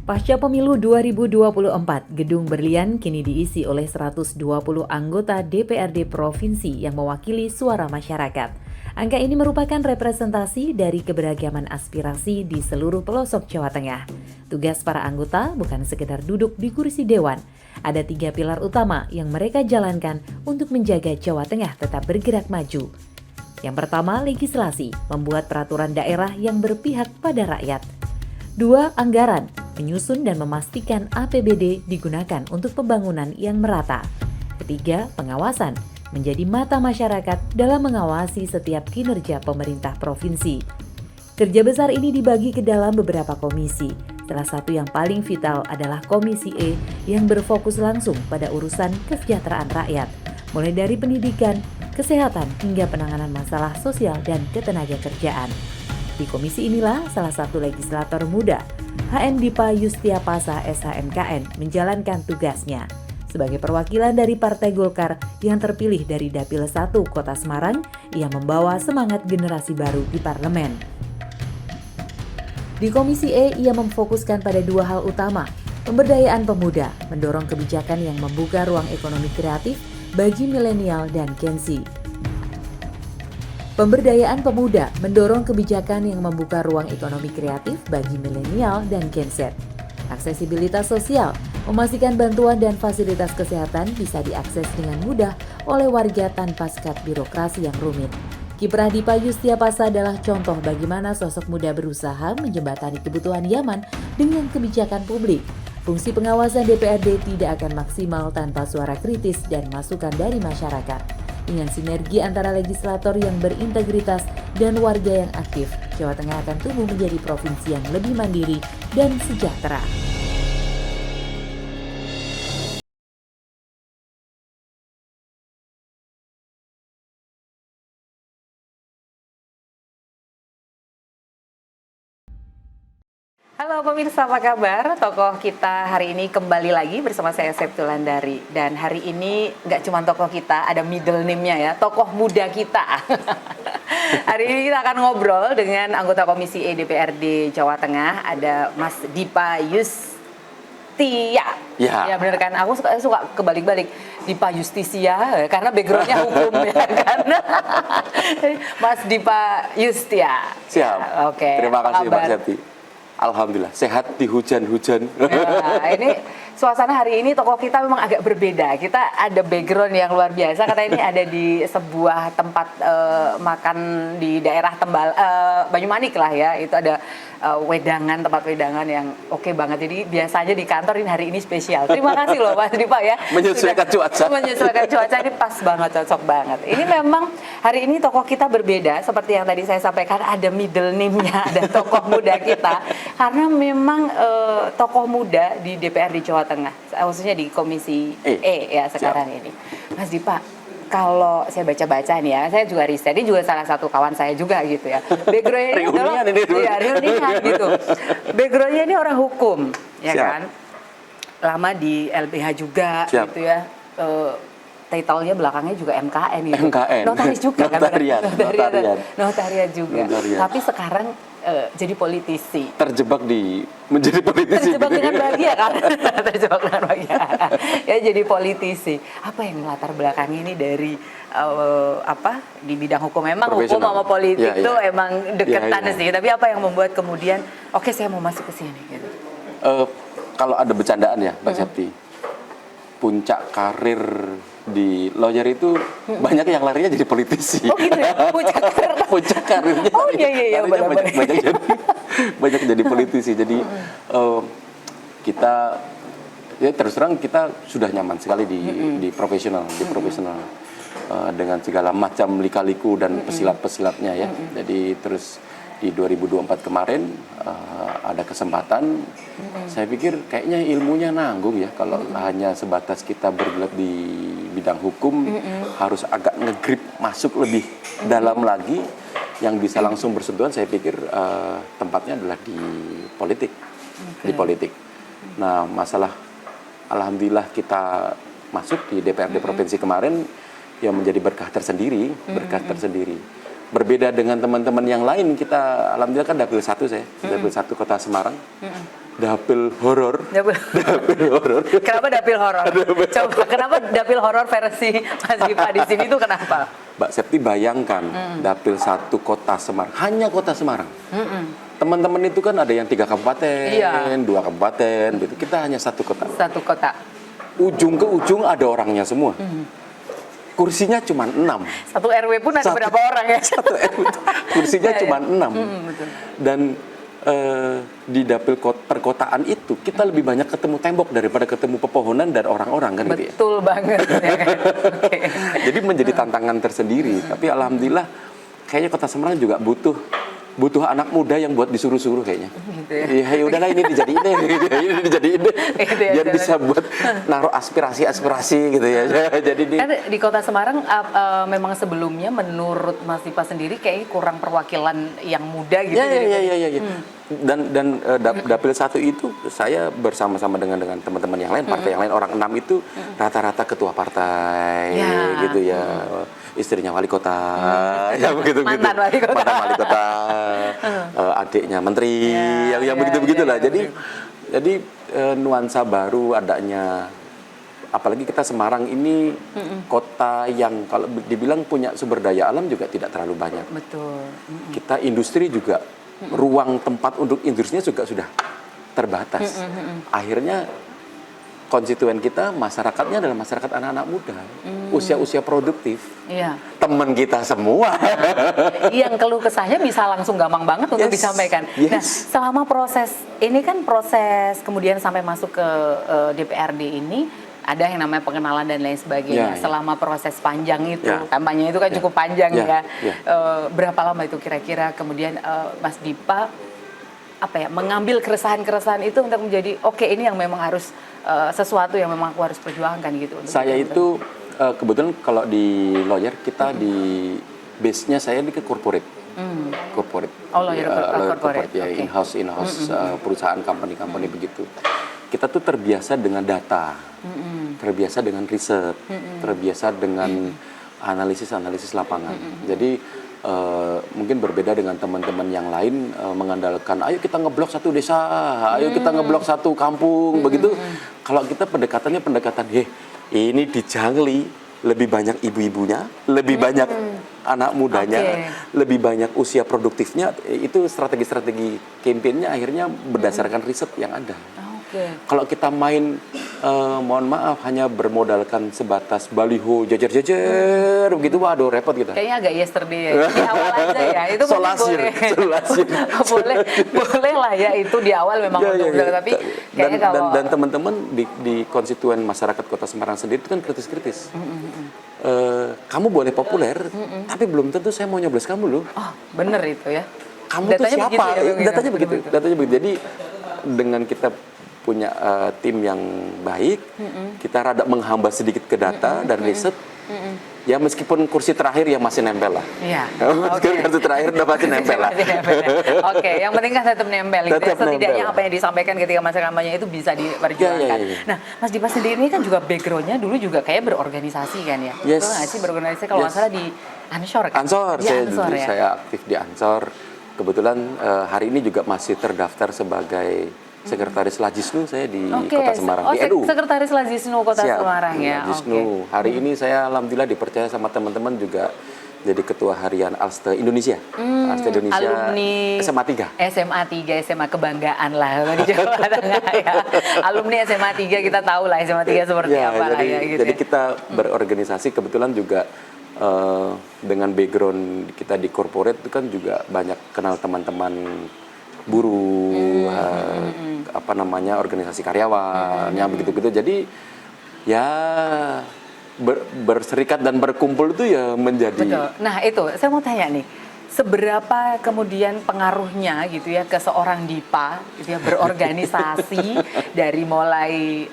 Pasca pemilu 2024, Gedung Berlian kini diisi oleh 120 anggota DPRD Provinsi yang mewakili suara masyarakat. Angka ini merupakan representasi dari keberagaman aspirasi di seluruh pelosok Jawa Tengah. Tugas para anggota bukan sekedar duduk di kursi dewan. Ada 3 pilar utama yang mereka jalankan untuk menjaga Jawa Tengah tetap bergerak maju. Yang pertama, legislasi, membuat peraturan daerah yang berpihak pada rakyat. 2. Anggaran, menyusun dan memastikan APBD digunakan untuk pembangunan yang merata. Ketiga, pengawasan, menjadi mata masyarakat dalam mengawasi setiap kinerja pemerintah provinsi. Kerja besar ini dibagi ke dalam beberapa komisi. Salah satu yang paling vital adalah Komisi E yang berfokus langsung pada urusan kesejahteraan rakyat, mulai dari pendidikan, kesehatan, hingga penanganan masalah sosial dan ketenagakerjaan. Di komisi inilah salah satu legislator muda, HM Dipa Yustiapasa SHMKN, menjalankan tugasnya. Sebagai perwakilan dari Partai Golkar yang terpilih dari Dapil 1 Kota Semarang, ia membawa semangat generasi baru di parlemen. Di Komisi E, ia memfokuskan pada 2 hal utama, pemberdayaan pemuda, mendorong kebijakan yang membuka ruang ekonomi kreatif bagi milenial dan Gen Z. Pemberdayaan pemuda mendorong kebijakan yang membuka ruang ekonomi kreatif bagi milenial dan Gen Z. Aksesibilitas sosial, memastikan bantuan dan fasilitas kesehatan bisa diakses dengan mudah oleh warga tanpa sekat birokrasi yang rumit. Kiprah Dipa Yustiapasa adalah contoh bagaimana sosok muda berusaha menjembatani kebutuhan Yaman dengan kebijakan publik. Fungsi pengawasan DPRD tidak akan maksimal tanpa suara kritis dan masukan dari masyarakat. Dengan sinergi antara legislator yang berintegritas dan warga yang aktif, Jawa Tengah akan tumbuh menjadi provinsi yang lebih mandiri dan sejahtera. Halo pemirsa, apa kabar? Tokoh kita hari ini kembali lagi bersama saya Septulandari. Dan hari ini nggak cuma tokoh kita, ada middle name-nya ya, tokoh muda kita. Hari ini kita akan ngobrol dengan anggota Komisi E DPRD Jawa Tengah, ada Mas Dipa Yustia. Ya benar kan, aku suka kebalik-balik. Dipa Justisia, karena background-nya hukum ya kan. Mas Dipa Yustia. Siap. Oke. Terima kasih Mbak Septi. Alhamdulillah, sehat di hujan-hujan. Ya, ini suasana hari ini tokoh kita memang agak berbeda. Kita ada background yang luar biasa. Karena ini ada di sebuah tempat makan di daerah Banyumanik lah ya. Itu ada wedangan, tempat wedangan yang oke banget. Jadi biasanya di kantor ini hari ini spesial. Terima kasih loh Mas Dipa ya. Menyesuaikan cuaca. Menyesuaikan cuaca, ini pas banget, cocok banget. Ini memang hari ini tokoh kita berbeda. Seperti yang tadi saya sampaikan, ada middle name-nya, ada tokoh muda kita. Karena memang tokoh muda di DPRD Jawa Tengah, khususnya di Komisi E ya sekarang ini. Mas Dipa, kalau saya baca-baca nih ya, saya juga riset, ini juga salah satu kawan saya juga gitu ya. Background-nya reunian gitu. Background-nya ini orang hukum, ya kan? Lama di LBH juga gitu ya. Title-nya belakangnya juga MKN gitu. MKN. Notaris juga kan? Notariat juga. Notariat. Tapi sekarang jadi politisi. Terjebak menjadi politisi. Terjebak dengan bahagia kan? Terjebak dengan bahagia. Ya jadi politisi. Apa yang melatar belakang ini dari di bidang hukum? Memang hukum sama politik itu emang deketan sih. Tapi apa yang membuat kemudian oke, saya mau masuk ke sini gitu? Kalau ada bercandaan ya Mbak Septi, puncak karir di lawyer itu banyak yang larinya jadi politisi. Oh gitu ya, puncak karirnya. Oh iya, banyak jadi politisi. Jadi kita ya terus terang kita sudah nyaman sekali di profesional, dengan segala macam lika-liku dan pesilat-pesilatnya ya. Jadi terus di 2024 kemarin ada kesempatan, saya pikir kayaknya ilmunya nanggung ya kalau hanya sebatas kita bergelut di bidang hukum, harus agak ngegrip masuk lebih dalam lagi, yang bisa langsung bersentuhan. Saya pikir tempatnya adalah di politik. Nah, masalah alhamdulillah kita masuk di DPRD provinsi kemarin yang menjadi berkah tersendiri. Berbeda dengan teman-teman yang lain, kita alhamdulillah kan dapil 1 saya, dapil 1 Kota Semarang. Dapil horor. Dapil horor. Kenapa dapil horor? Coba kenapa dapil horor versi Mas Dipa di sini tuh kenapa? Mbak Septi bayangkan dapil 1 Kota Semarang, hanya Kota Semarang. Teman-teman itu kan ada yang 3 kabupaten, Iya. 2 kabupaten, gitu. Kita hanya 1 kota. Satu kota. Ujung ke ujung ada orangnya semua. Kursinya cuma 6. Satu RW pun ada berapa orang ya? Satu RW, kursinya cuma 6. Betul. Dan di dapil perkotaan itu kita lebih banyak ketemu tembok daripada ketemu pepohonan dan orang-orang kan gitu ya. Betul banget. Ya kan? Oke. Jadi menjadi tantangan tersendiri. Tapi alhamdulillah kayaknya Kota Semarang juga butuh anak muda yang buat disuruh-suruh kayaknya. Gitu ya. Ya udahlah ini dijadiin deh, ini dijadiin deh. Gitu ya, Biar bisa buat naruh aspirasi gitu ya. Jadi Kan di Kota Semarang memang sebelumnya menurut Mas Dipa sendiri kayaknya kurang perwakilan yang muda gitu. Ya. Dan dapil 1 itu saya bersama-sama dengan teman-teman yang lain, partai yang lain, orang 6 itu rata-rata ketua partai gitu ya. Istrinya wali kota, ya begitu. Mantan wali kota. Mantan wali kota, adiknya menteri, yang begitu-begitulah. Jadi nuansa baru adanya. Apalagi kita Semarang ini kota yang kalau dibilang punya sumber daya alam juga tidak terlalu banyak. Betul. Kita industri juga, ruang tempat untuk industrinya juga sudah terbatas. Akhirnya konstituen kita, masyarakatnya adalah masyarakat anak-anak muda, usia-usia produktif. Iya. Teman kita semua. Yang keluh kesahnya bisa langsung gampang banget untuk disampaikan. Nah, selama proses ini kan proses kemudian sampai masuk ke DPRD ini ada yang namanya pengenalan dan lain sebagainya. Selama proses panjang itu, kampanye itu kan cukup panjang ya. Berapa lama itu kira-kira kemudian Mas Dipa mengambil keresahan-keresahan itu untuk menjadi oke, ini yang memang harus sesuatu yang memang aku harus perjuangkan gitu. Saya itu kebetulan kalau di lawyer kita di base-nya saya di ke corporate. Corporate. Oh, lawyer corporate. Ya, in-house perusahaan company begitu. Kita tuh terbiasa dengan data, terbiasa dengan riset, terbiasa dengan analisis lapangan. Jadi mungkin berbeda dengan teman-teman yang lain mengandalkan ayo kita ngeblok satu desa, ayo kita ngeblok satu kampung, begitu. Kalau kita pendekatannya ini di Jangli lebih banyak ibu-ibunya, lebih banyak anak mudanya, lebih banyak usia produktifnya. Itu strategi-strategi kampanyenya akhirnya berdasarkan riset yang ada. Kalau kita main, mohon maaf, hanya bermodalkan sebatas baliho jajar-jajar begitu, waduh repot kita. Kayaknya agak yesterday ya. Di awal aja ya. Itu boleh lah ya, itu di awal memang tapi kayaknya kalau dan teman-teman di konstituen masyarakat Kota Semarang sendiri itu kan kritis-kritis. Kamu boleh populer, tapi belum tentu saya mau nyoblos kamu loh. Oh, bener itu ya. Kamu tuh siapa? Datanya begitu. Jadi dengan kita punya tim yang baik, kita rada menghamba sedikit ke data dan riset. Ya meskipun kursi terakhir ya masih nempel lah. Iya. Meskipun kursi terakhir udah masih nempel lah. Oke, yang penting kan tetap nempel. Gitu. Setidaknya apa yang disampaikan ketika masa kampanye itu bisa diperjuangkan. Nah, Mas Dipa sendiri ini kan juga backgroundnya dulu juga kayak berorganisasi kan ya? Betul nggak sih berorganisasi kalau nggak salah di Ansor kan? Ansor, ya? Saya aktif di Ansor. Kebetulan hari ini juga masih terdaftar sebagai Sekretaris Lajisnu saya di Kota Semarang, di NU. Sekretaris Lajisnu Kota Semarang ya. Lajisnu. Hari ini saya alhamdulillah dipercaya sama teman-teman juga jadi Ketua Harian Alste Indonesia. Alste Indonesia alumni SMA 3. SMA 3, SMA kebanggaan lah di Jawa Tengah ya. Alumni SMA 3 kita tahu lah SMA 3 seperti apa lah ya gitu. Jadi kita berorganisasi kebetulan juga dengan background kita di corporate itu kan juga banyak kenal teman-teman buruh, organisasi karyawan, yang begitu-begitu. Jadi ya berserikat dan berkumpul itu ya menjadi. Betul. Nah itu saya mau tanya nih, seberapa kemudian pengaruhnya gitu ya ke seorang Dipa gitu ya, berorganisasi dari mulai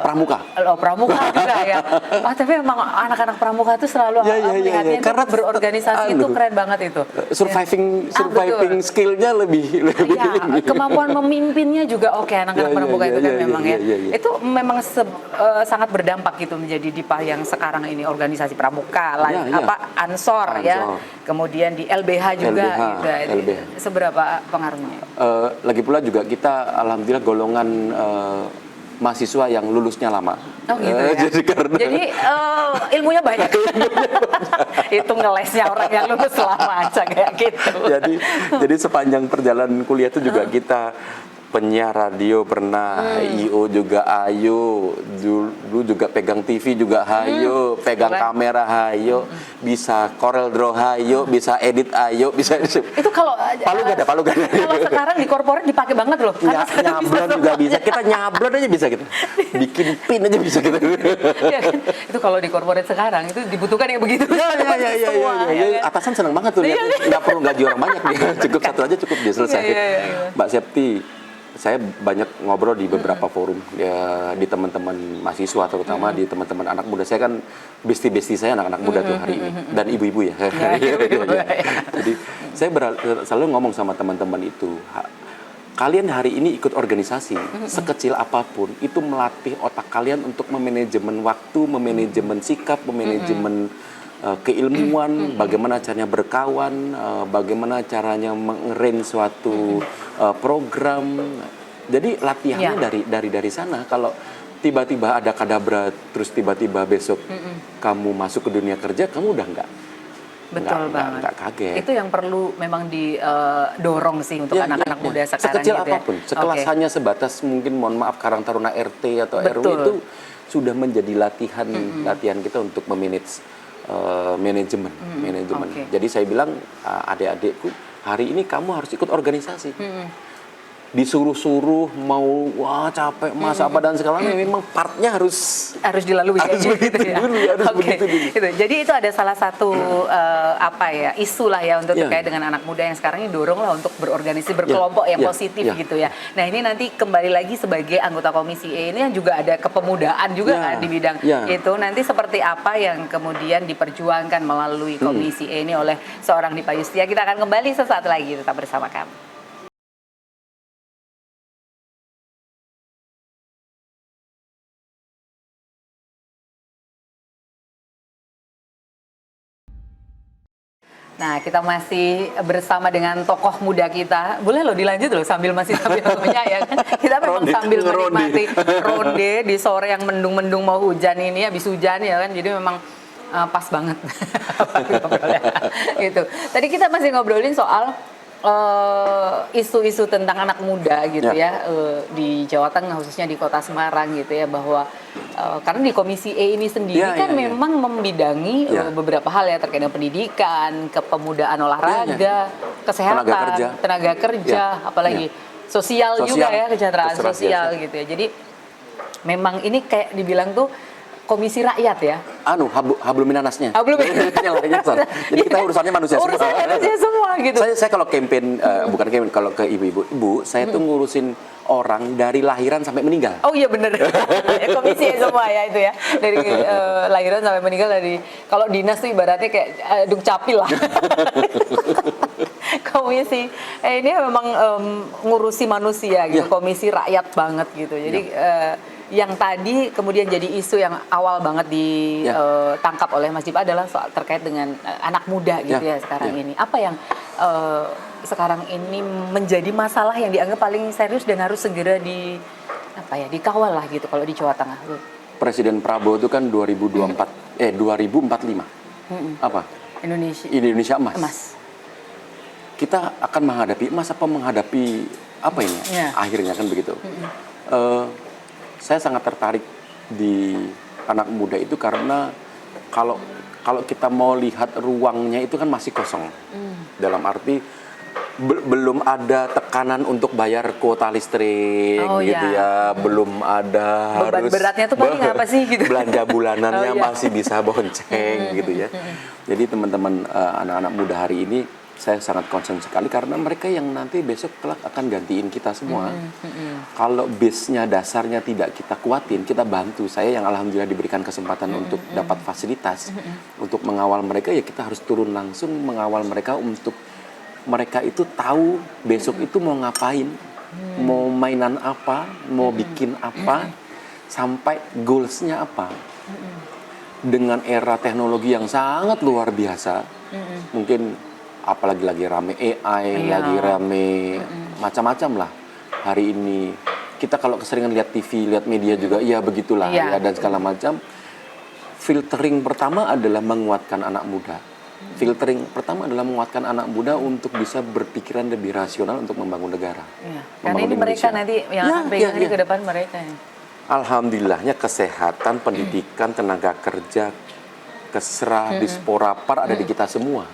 Pramuka. Pramuka juga ya. Tapi memang anak-anak Pramuka itu selalu melihatnya Karena berorganisasi itu keren banget itu. Surviving skill-nya lebih tinggi. Kemampuan memimpinnya juga oke anak-anak Pramuka itu kan memang ya. Itu memang sangat berdampak gitu menjadi Dipa yang sekarang ini organisasi Pramuka, Ansor ya. Kemudian di LBH juga gitu. LBH. Seberapa pengaruhnya? Lagi pula juga kita alhamdulillah golongan mahasiswa yang lulusnya lama. Oh gitu ya. Jadi ilmunya banyak. Itu ngelesnya orang yang lulus lama aja kayak gitu. Jadi sepanjang perjalanan kuliah itu juga kita penyiar radio pernah, IO juga ayo, dulu juga pegang TV juga hayo, pegang kamera hayo, bisa Corel Draw hayo, bisa edit ayo, bisa itu kalau Palu gak ada. Kalau sekarang di korporat dipakai banget loh. Nyablon juga bisa, kita nyablon aja bisa gitu, bikin pin aja bisa gitu. Ya kan? Itu kalau di korporat sekarang itu dibutuhkan yang begitu. Ya. Atasan seneng banget tuh, nggak perlu gaji orang banyak dia, cukup satu aja cukup dia selesai. Mbak Septi, saya banyak ngobrol di beberapa forum ya, di teman-teman mahasiswa terutama di teman-teman anak muda. Saya kan besti saya anak-anak muda tuh hari ini dan ibu-ibu ya. Jadi saya selalu ngomong sama teman-teman itu, kalian hari ini ikut organisasi sekecil apapun itu melatih otak kalian untuk memanajemen waktu, memanajemen sikap, memanajemen keilmuan, bagaimana caranya berkawan, bagaimana caranya mengerin suatu program. Jadi latihannya dari sana. Kalau tiba-tiba ada kadabra, terus tiba-tiba besok kamu masuk ke dunia kerja, kamu udah nggak kaget. Itu yang perlu memang didorong sih untuk anak-anak muda sekarang. Sekecil gitu apapun, sekelas hanya sebatas mungkin mohon maaf Karang Taruna RT atau RW itu sudah menjadi latihan kita untuk memanage manajemen. Jadi saya bilang adik-adikku, hari ini kamu harus ikut organisasi. Disuruh-suruh mau capek apa dan segala memang partnya harus dilalui harus begitu dulu, begitu dulu. Jadi itu ada salah satu isu lah ya untuk terkait dengan anak muda yang sekarang ini dorong lah untuk berorganisasi berkelompok yang positif gitu ya. Nah ini nanti kembali lagi sebagai anggota Komisi E ini yang juga ada kepemudaan juga kan di bidang itu. Nanti seperti apa yang kemudian diperjuangkan melalui Komisi E ini oleh seorang Dipa Yustia. Kita akan kembali sesaat lagi, tetap bersama kami. Nah, kita masih bersama dengan tokoh muda kita. Boleh loh dilanjut loh sambil punya ya kan. Kita memang sambil menikmati ronde di sore yang mendung-mendung mau hujan ini, habis hujan ya kan. Jadi memang pas banget. Gitu. Tadi kita masih ngobrolin soal isu-isu tentang anak muda gitu ya di Jawa Tengah, khususnya di Kota Semarang gitu ya, bahwa karena di Komisi E ini sendiri memang membidangi beberapa hal ya terkait dengan pendidikan, kepemudaan olahraga, kesehatan, tenaga kerja, apalagi sosial juga ya, kesejahteraan sosial gitu ya. Jadi memang ini kayak dibilang tuh Komisi Rakyat ya. Hablum minanasnya. Jadi kita urusannya manusia semua. Urusannya manusia semua gitu. Saya kalau campaign, bukan campaign, kalau ke ibu-ibu, saya tuh ngurusin orang dari lahiran sampai meninggal. Oh iya bener. Komisi semua ya itu ya. Dari lahiran sampai meninggal, kalau dinas tuh ibaratnya kayak dukcapil lah. Komisi ini memang ngurusi manusia gitu. Komisi rakyat banget gitu. Jadi yang tadi kemudian jadi isu yang awal banget ditangkap oleh Mas Dipa adalah soal terkait dengan anak muda gitu ya sekarang ini. Apa yang sekarang ini menjadi masalah yang dianggap paling serius dan harus segera dikawal lah gitu kalau di Jawa Tengah? Presiden Prabowo itu kan 2045. Apa? Indonesia emas. Kita akan menghadapi emas apa menghadapi apa ini? Akhirnya kan begitu. Saya sangat tertarik di anak muda itu karena kalau kita mau lihat ruangnya itu kan masih kosong. Dalam arti belum ada tekanan untuk bayar kuota listrik gitu ya, belum ada beban beratnya tuh paling apa sih gitu. Belanja bulanannya masih bisa bonceng gitu ya. Jadi teman-teman anak-anak muda hari ini saya sangat concern sekali karena mereka yang nanti besok kelak akan gantiin kita semua. Kalau base-nya dasarnya tidak kita kuatin, kita bantu. Saya yang alhamdulillah diberikan kesempatan untuk dapat fasilitas untuk mengawal mereka, ya kita harus turun langsung mengawal mereka untuk mereka itu tahu besok itu mau ngapain, mau mainan apa, mau bikin apa, sampai goals-nya apa. Dengan era teknologi yang sangat luar biasa, mungkin apalagi lagi rame AI, lagi rame macam-macam lah. Hari ini kita kalau keseringan lihat TV, lihat media juga, ya begitulah ya, dan segala macam. Filtering pertama adalah menguatkan anak muda. Filtering pertama adalah menguatkan anak muda untuk bisa berpikiran lebih rasional untuk membangun negara. Karena ini mereka nanti yang akan pegang ke depan mereka. Alhamdulillahnya kesehatan, pendidikan, tenaga kerja, kesra, dispora, par ada di kita semua.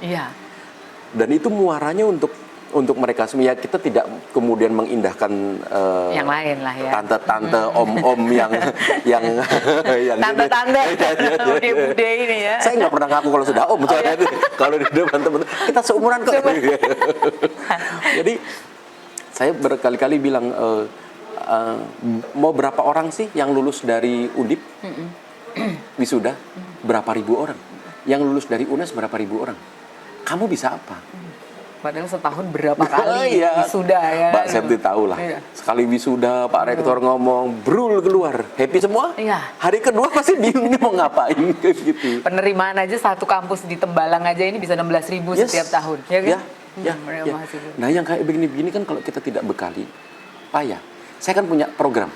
Dan itu muaranya untuk mereka semua. Ya kita tidak kemudian mengindahkan yang lain lah ya. Tante-tante, om-om yang tante-tante, bude-bude ini ya. Saya nggak pernah ngaku kalau sudah om. Kalau di depan teman kita seumuran kok. Jadi saya berkali-kali bilang mau berapa orang sih yang lulus dari Undip wisuda? Berapa ribu orang? Yang lulus dari UNES berapa ribu orang? Kamu bisa apa? Padahal setahun berapa kali wisuda ya. Mbak Septi tahu lah. Sekali wisuda Pak Rektor ngomong, brul keluar. Happy semua? Hari kedua pasti bingung mau ngapain gitu. Penerimaan aja satu kampus di Tembalang aja ini bisa 16.000 setiap tahun. Ya kan? Nah yang kayak begini-begini kan kalau kita tidak bekali, payah. Saya kan punya program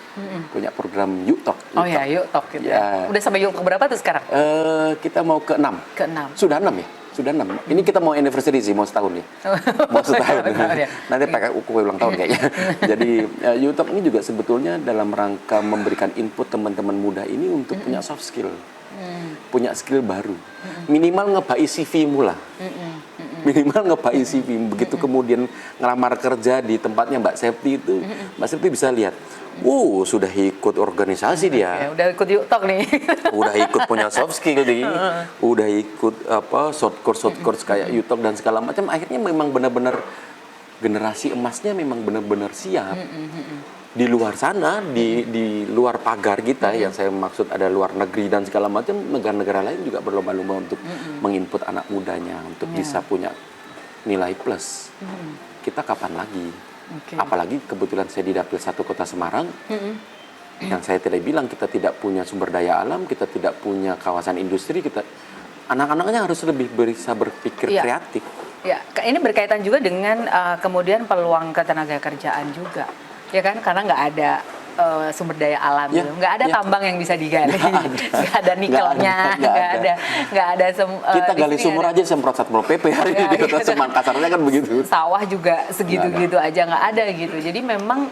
Yuk Talk. Yuk Talk gitu ya. Udah sampai Yuk Talk berapa tuh sekarang? Kita mau ke 6. Sudah 6 ya? Sudah 6. Ini kita mau anniversary sih, mau setahun ya. Mau setahun. Nanti pakai kue ulang tahun kayaknya. Jadi Yuk Talk ini juga sebetulnya dalam rangka memberikan input teman-teman muda ini untuk punya soft skill. Punya skill baru. Minimal ngebai CV-mu lah. Minimal ngebai CV. Begitu kemudian ngelamar kerja di tempatnya Mbak Septi itu, Mbak Septi bisa lihat, sudah ikut organisasi dia. Udah ikut Yuk Talk nih. Udah ikut punya soft skill nih. Udah ikut short course kayak Yuk Talk dan segala macam. Akhirnya memang benar-benar generasi emasnya memang benar-benar siap. Di luar sana, di luar pagar kita, yang saya maksud ada luar negeri dan segala macam, negara-negara lain juga berlomba-lomba untuk menginput anak mudanya untuk bisa punya nilai plus. Kita kapan lagi? Apalagi kebetulan saya di Dapil 1 Kota Semarang, yang saya tidak bilang kita tidak punya sumber daya alam, kita tidak punya kawasan industri, kita anak-anaknya harus lebih bisa berpikir kreatif. Ya, ini berkaitan juga dengan kemudian peluang ketenaga kerjaan juga. Ya kan, karena nggak ada sumber daya alam, nggak ada tambang yang bisa digali, nggak ada nikelnya, nggak ada kita gali sumur aja semprot Satpol PP hari ini di Kota Semarang, kasarnya kan begitu. Sawah juga segitu-gitu aja nggak ada gitu. Jadi memang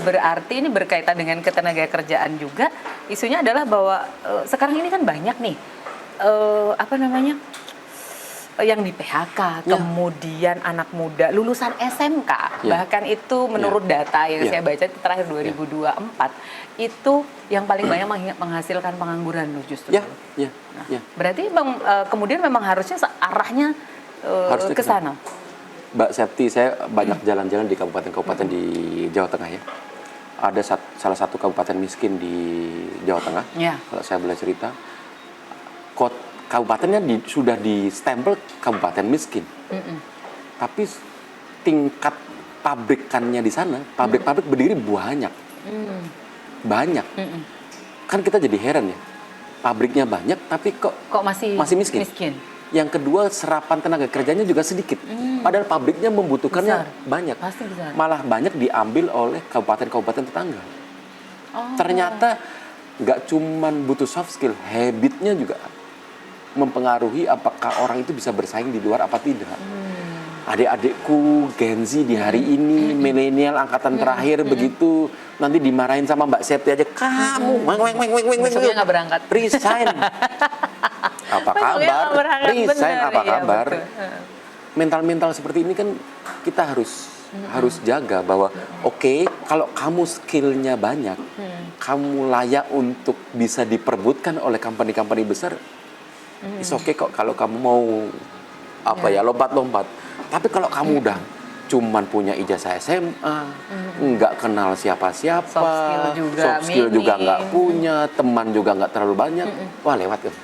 berarti ini berkaitan dengan ketenaga kerjaan juga. Isunya adalah bahwa sekarang ini kan banyak nih yang di PHK, kemudian anak muda lulusan SMK, bahkan itu menurut data yang saya baca terakhir 2024, itu yang paling banyak menghasilkan pengangguran loh justru. Berarti kemudian memang harusnya arahnya ke sana. Mbak Septi, saya banyak jalan-jalan di kabupaten-kabupaten di Jawa Tengah ya. Ada salah satu kabupaten miskin di Jawa Tengah, kalau saya boleh cerita. Kabupatennya sudah di stempel kabupaten miskin, tapi tingkat pabrikannya di sana, pabrik-pabrik berdiri banyak. Kan kita jadi heran ya, pabriknya banyak tapi kok masih miskin. Yang kedua, serapan tenaga kerjanya juga sedikit, padahal pabriknya membutuhkannya banyak. Malah banyak diambil oleh kabupaten-kabupaten tetangga. Ternyata nggak cuman butuh soft skill, habitnya juga mempengaruhi apakah orang itu bisa bersaing di luar apa tidak. Adik-adikku Gen Z di hari ini, milenial angkatan terakhir begitu, nanti dimarahin sama Mbak Septi aja, kamu besoknya nggak berangkat, resign. Apa kabar? Resign apa kabar? Mental-mental seperti ini kan kita harus jaga bahwa kalau kamu skillnya banyak, kamu layak untuk bisa diperebutkan oleh company-company besar. It's okay kok kalau kamu mau lompat-lompat. Tapi kalau kamu udah cuman punya ijazah SMA, nggak kenal siapa-siapa, soft skill juga nggak punya, teman juga nggak terlalu banyak, wah lewat kan.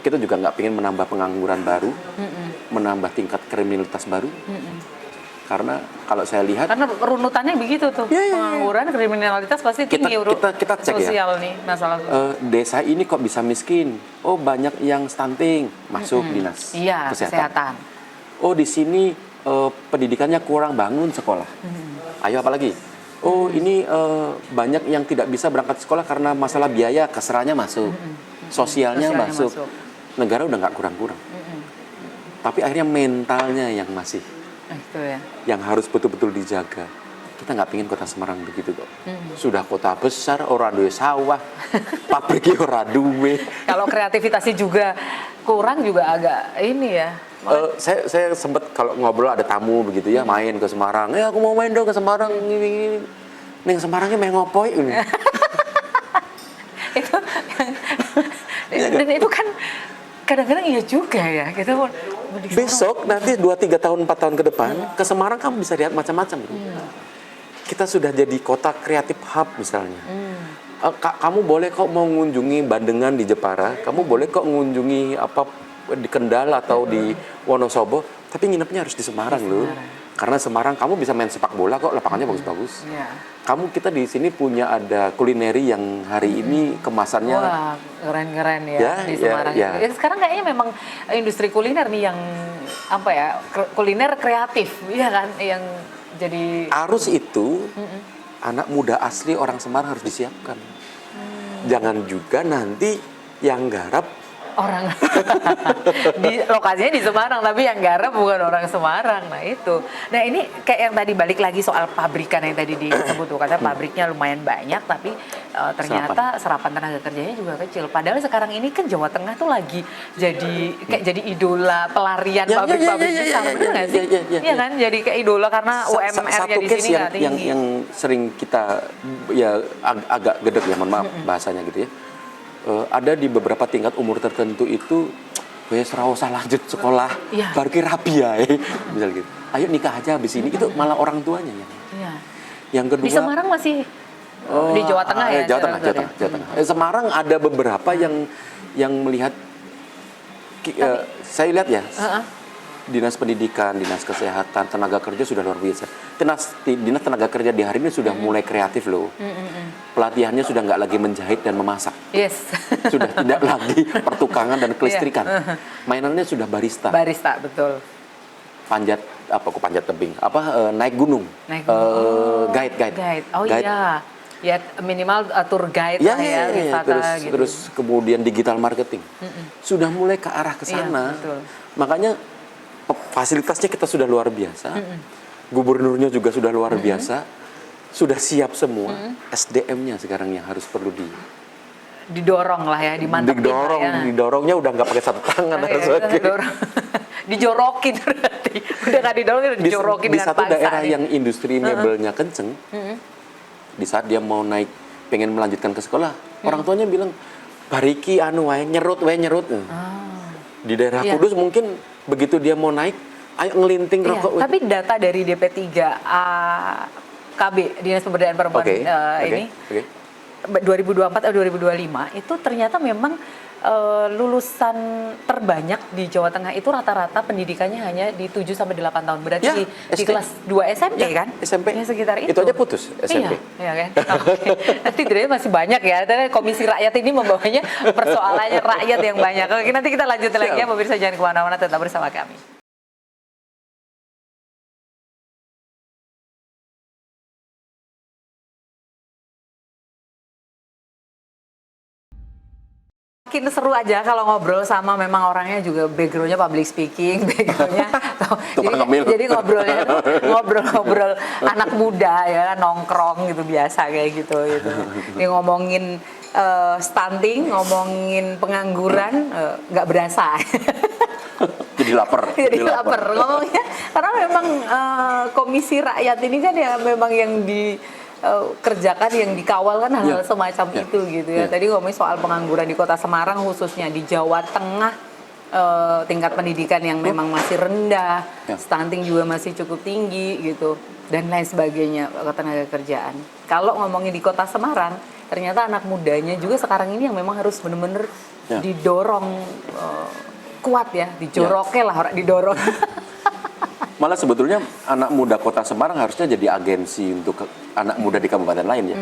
Kita juga nggak pengen menambah pengangguran baru, menambah tingkat kriminalitas baru. Karena kalau saya lihat, karena runutannya begitu tuh, pengangguran, kriminalitas pasti tinggi. Kita cek sosial ya, nih masalah. Desa ini kok bisa miskin? Oh banyak yang stunting, masuk dinas kesehatan. Oh di sini pendidikannya kurang, bangun sekolah. Ayo apalagi? Oh ini banyak yang tidak bisa berangkat sekolah karena masalah biaya, keserannya masuk, sosialnya masuk. Negara udah nggak kurang-kurang. Tapi akhirnya mentalnya yang masih. Itu ya. Yang harus betul-betul dijaga. Kita nggak pingin kota Semarang begitu kok. Sudah kota besar, orang duwe sawah, pabriknya orang duwe. Kalau kreativitasnya juga kurang juga agak ini ya. Saya sempat kalau ngobrol ada tamu begitu ya, main ke Semarang. Aku mau main dong ke Semarang. Ini. Neng Semarangnya main ngopoi ini. Dan itu kan kadang-kadang iya juga ya. Kita besok nanti 2-3 tahun 4 tahun ke depan ke Semarang kamu bisa lihat macam-macam. Kita sudah jadi kota kreatif hub misalnya. Kamu boleh kok mau mengunjungi Bandengan di Jepara, kamu boleh kok mengunjungi apa di Kendal atau di Wonosobo, tapi nginepnya harus di Semarang loh. Karena Semarang kamu bisa main sepak bola kok, lapangannya bagus-bagus. Kita di sini punya ada kulineri yang hari ini kemasannya wah keren-keren ya di Semarang. Ya, sekarang kayaknya memang industri kuliner nih yang apa ya, kuliner kreatif, ya kan, yang jadi arus itu anak muda asli orang Semarang harus disiapkan. Jangan juga nanti yang garap orang di lokasinya di Semarang tapi yang garap bukan orang Semarang. Nah itu, nah ini kayak yang tadi balik lagi soal pabrikan yang tadi disebut tuh, katanya pabriknya lumayan banyak tapi ternyata serapan tenaga kerjanya juga kecil. Padahal sekarang ini kan Jawa Tengah tuh lagi jadi idola pelarian pabrik-pabrik besar, benar nggak sih? Iya kan, jadi kayak idola karena UMR-nya di sini nggak tinggi. Yang sering kita ya agak gedek ya, mohon maaf bahasanya gitu ya. Ada di beberapa tingkat umur tertentu itu wes ra usah lanjut sekolah, barki rabi ya, misal gitu. Ayo nikah aja habis ini, itu malah orang tuanya ya. Yang kedua di Semarang masih di Jawa Tengah ya. Jawa Tengah. Semarang ada beberapa yang melihat saya lihat ya. Dinas Pendidikan, Dinas Kesehatan, Tenaga Kerja sudah luar biasa. Dinas Tenaga Kerja di hari ini sudah mulai kreatif loh. Pelatihannya sudah nggak lagi menjahit dan memasak. Sudah tidak lagi pertukangan dan kelistrikan. Mainannya sudah barista. Barista, betul. Panjat tebing, naik gunung. Guide. Oh guide. Iya. Ya minimal tour guide lah ya, wisata gitu. Terus kemudian digital marketing. Sudah mulai ke arah ke sana. Makanya fasilitasnya kita sudah luar biasa, gubernurnya juga sudah luar biasa, sudah siap semua. SDM-nya sekarang yang harus perlu didorong lah ya, dimantapin. Didorongnya udah nggak pakai satu tangan, harus dijorokin berarti. Udah nggak didorong, dijorokin di satu daerah yang industri mebelnya kenceng. Di saat dia mau naik, pengen melanjutkan ke sekolah, orang tuanya bilang, bariki nyerut. Di daerah Kudus mungkin begitu dia mau naik, ayo ngelinting rokok. Tapi data dari DP3KB, Dinas Pemberdayaan Perempuan ini 2024 atau 2025 itu ternyata memang lulusan terbanyak di Jawa Tengah itu rata-rata pendidikannya hanya di 7 sampai 8 tahun. Berarti di kelas 2 SMP kan? SMP. Ya, sekitar itu. Itu aja putus SMP. Iya kan? Nanti ternyata masih banyak ya. Komisi Rakyat ini membawanya persoalannya rakyat yang banyak. Oke, nanti kita lanjut lagi ya, pemirsa, jangan kemana-mana, tetap bersama kami. Makin seru aja kalau ngobrol sama memang orangnya juga backgroundnya public speaking, backgroundnya jadi ngobrolnya tuh ngobrol anak muda ya, nongkrong gitu, biasa kayak gitu. Ini ngomongin stunting, ngomongin pengangguran, nggak berasa. Jadi lapar. Ngomongnya karena memang Komisi Rakyat ini kan ya memang yang kerjakan, yang dikawal kan hal-hal semacam itu gitu ya. Tadi ngomongin soal pengangguran di Kota Semarang, khususnya di Jawa Tengah tingkat pendidikan yang memang masih rendah, Ya. stunting juga masih cukup tinggi gitu, dan lain sebagainya ketenaga kerjaan. Kalau ngomongin di Kota Semarang, ternyata anak mudanya juga sekarang ini yang memang harus benar-benar Ya. didorong kuat ya, dijoroke lah orang didorong. Malah sebetulnya anak muda Kota Semarang harusnya jadi agensi untuk anak muda di kabupaten lain ya.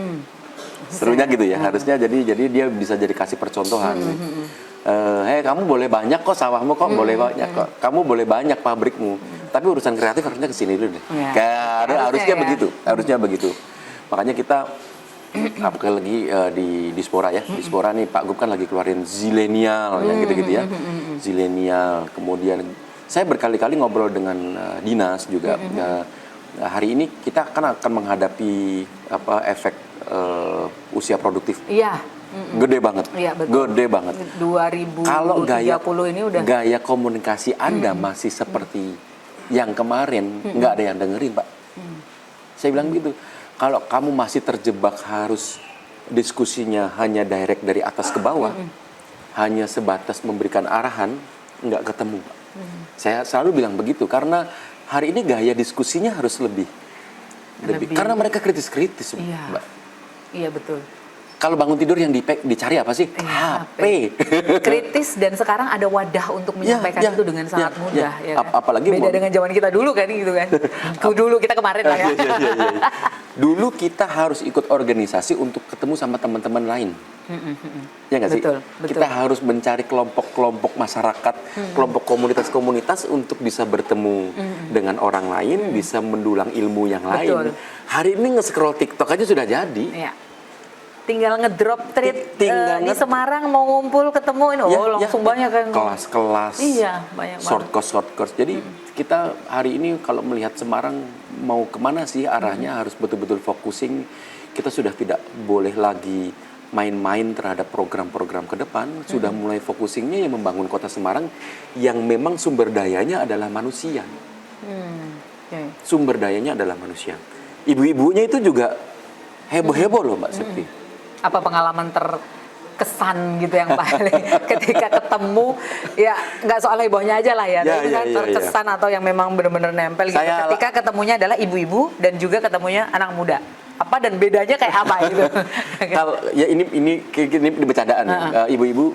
Serunya gitu ya, harusnya jadi dia bisa jadi kasih percontohan. Hei, kamu boleh banyak kok sawahmu kok, boleh banyak kok. Kamu boleh banyak pabrikmu. Tapi urusan kreatif harusnya ke sini dulu deh. Ya. Harusnya ya. begitu, harusnya begitu. Makanya kita apalagi di Dispora ya. Dispora nih Pak Gub kan lagi keluarin zilenial yang gitu-gitu ya. Zilenial. Kemudian saya berkali-kali ngobrol dengan dinas juga. Hari ini kita kan akan menghadapi efek usia produktif. Iya. Gede banget. Iya, betul. Gede banget. 2030 Kalau ini udah gaya komunikasi Anda masih seperti yang kemarin, nggak ada yang dengerin, Pak. Saya bilang gitu. Kalau kamu masih terjebak harus diskusinya hanya direct dari atas ke bawah, hanya sebatas memberikan arahan, nggak ketemu, Pak. Saya selalu bilang begitu karena hari ini gaya diskusinya harus lebih karena mereka kritis-kritis, Iya. Mbak. Iya betul. Kalau bangun tidur yang dicari apa sih? Iya, HP. Kritis, dan sekarang ada wadah untuk menyampaikan Ya, itu dengan sangat mudah. Ya kan? Apalagi beda dengan zaman kita dulu kan gitu kan. Dulu kita kemarin lah ya. Iya. Dulu kita harus ikut organisasi untuk ketemu sama teman-teman lain. Ya nggak sih? Betul. Kita harus mencari kelompok-kelompok masyarakat, kelompok komunitas-komunitas untuk bisa bertemu dengan orang lain, bisa mendulang ilmu yang lain. Betul. Hari ini nge-scroll TikTok aja sudah jadi. Iya. Tinggal ngedrop tweet Tinggal di Semarang mau ngumpul ketemu ini, langsung banyak kan. Kelas-kelas. Iya, banyak banget. Short course. Jadi kita hari ini kalau melihat Semarang mau kemana sih arahnya, harus betul-betul focusing. Kita sudah tidak boleh lagi main-main terhadap program-program ke depan. Sudah mulai focusingnya yang membangun kota Semarang yang memang sumber dayanya adalah manusia. Oke. Sumber dayanya adalah manusia. Ibu-ibunya itu juga heboh-heboh loh Mbak Septi. Apa pengalaman terkesan gitu yang paling ketika ketemu, ya nggak soal hebohnya aja lah ya, tapi kan terkesan atau yang memang benar-benar nempel gitu ketika ketemunya adalah ibu-ibu dan juga ketemunya anak muda, apa dan bedanya kayak apa gitu. Kalau ya ini bercandaan. Ibu-ibu,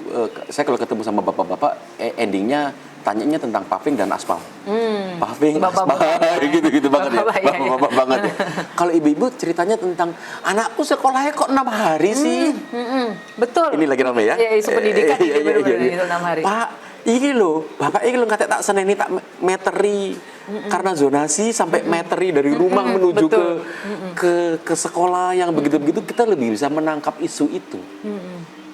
saya kalau ketemu sama bapak-bapak, endingnya tanyanya tentang paving dan aspal. Paving, aspal, gitu-gitu banget ya. Bapak-bapak banget ya. Kalau ibu-ibu ceritanya tentang anakku sekolahnya kok 6 hari sih. Betul. Ini lagi rame ya. Iya, isu pendidikan ini benar-benar itu 6 hari. Pak, ini loh, bapak ini loh kata tak seneni tak meteri karena zonasi sampai meteri dari rumah menuju ke sekolah yang begitu-begitu, kita lebih bisa menangkap isu itu.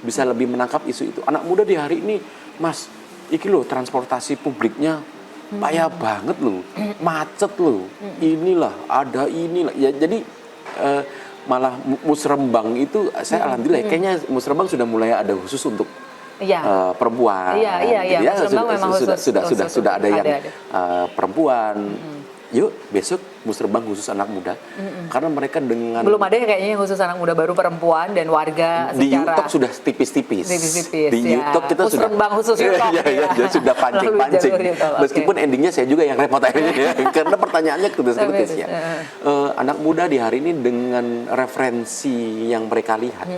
Bisa lebih menangkap isu itu. Anak muda di hari ini, Mas, iki loh transportasi publiknya payah banget loh, macet loh, inilah ya, jadi malah Musrembang itu saya alhamdulillah kayaknya Musrembang sudah mulai ada khusus untuk perempuan. Iya. Ya, Musrembang memang sudah ada yang perempuan. Yuk besok Musrembang khusus anak muda, karena mereka dengan belum ada kayaknya yang khusus anak muda, baru perempuan dan warga di secara YouTube sudah tipis-tipis. Di YouTube kita Musrembang khusus YouTube. Ya, sudah pancing-pancing. Meskipun endingnya saya juga yang repot akhirnya ya, karena pertanyaannya kritis-kritis ya. Anak muda di hari ini dengan referensi yang mereka lihat,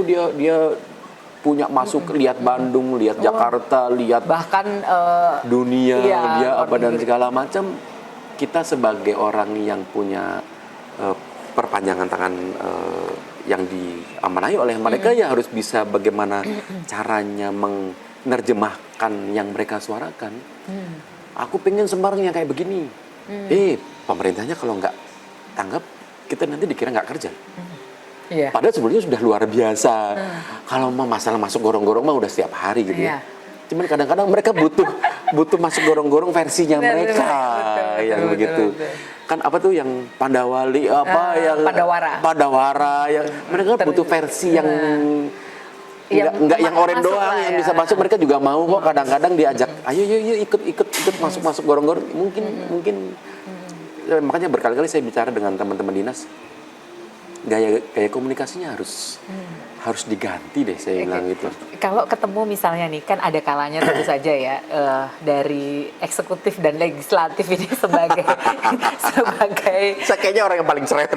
dia punya masuk lihat Bandung, lihat Jakarta, lihat bahkan dunia, dia apa dan segala macam. Kita sebagai orang yang punya perpanjangan tangan yang diamanai oleh mereka, ya harus bisa bagaimana caranya menerjemahkan yang mereka suarakan. Aku pengen Semarang yang kayak begini. Pemerintahnya kalau nggak tanggap, kita nanti dikira nggak kerja. Padahal sebetulnya sudah luar biasa. Kalau masalah masuk gorong-gorong mah udah setiap hari gitu ya. Cuman kadang-kadang mereka butuh masuk gorong-gorong versinya mereka, begitu. Kan apa tuh yang Pandawali yang Padawara yang mereka butuh versi yang enggak yang oren doang yang bisa masuk, mereka juga mau kok kadang-kadang diajak, ayo ikut masuk gorong-gorong. Mungkin makanya berkali-kali saya bicara dengan teman-teman dinas. gaya komunikasinya harus diganti deh, saya bilang gitu. Kalau ketemu misalnya nih, kan ada kalanya tentu saja ya, dari eksekutif dan legislatif ini sebagai Saya kayaknya orang yang paling cerewet.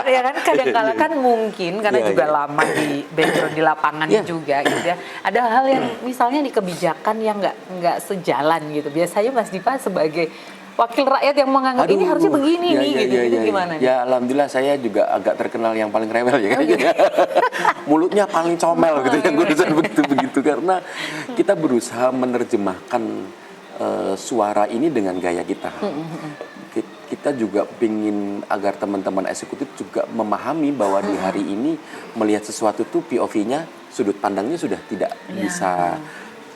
ya kan kadang-kala kan mungkin karena Iya, juga iya. lama di background di lapangannya Iya. juga gitu ya. Ada hal yang misalnya di kebijakan yang nggak sejalan gitu. Biasanya Mas Dipa sebagai wakil rakyat yang menganggap ini harusnya begini nih gitu. Itu gimana nih? Ya alhamdulillah saya juga agak terkenal yang paling rewel ya kayaknya. Mulutnya paling comel gitu yang urusan begitu karena kita berusaha menerjemahkan suara ini dengan gaya kita. Kita juga ingin agar teman-teman eksekutif juga memahami bahwa di hari ini melihat sesuatu tuh POV-nya, sudut pandangnya sudah tidak bisa